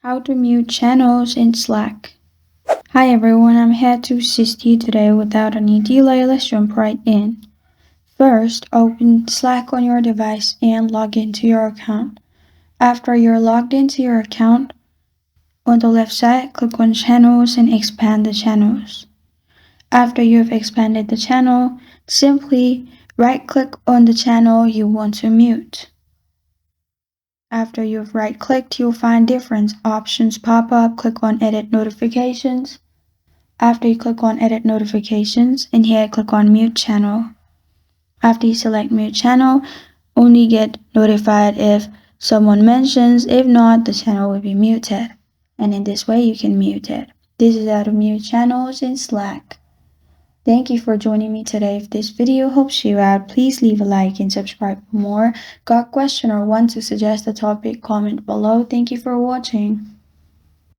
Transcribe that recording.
How to mute channels in Slack. Hi everyone, I'm here to assist you today without any delay. Let's jump right in. First, open Slack on your device and log into your account. After you're logged into your account, on the left side, click on Channels and expand the channels. After you've expanded the channel, simply right-click on the channel you want to mute. After you've right-clicked, you'll find different options pop up. Click on Edit Notifications. After you click on Edit Notifications, in here click on Mute Channel. After you select Mute Channel, only get notified if someone mentions. If not, the channel will be muted. And in this way, you can mute it. This is how to mute channels in Slack. Thank you for joining me today. If this video helps you out, please leave a like and subscribe for more. Got a question or want to suggest a topic? Comment below. Thank you for watching.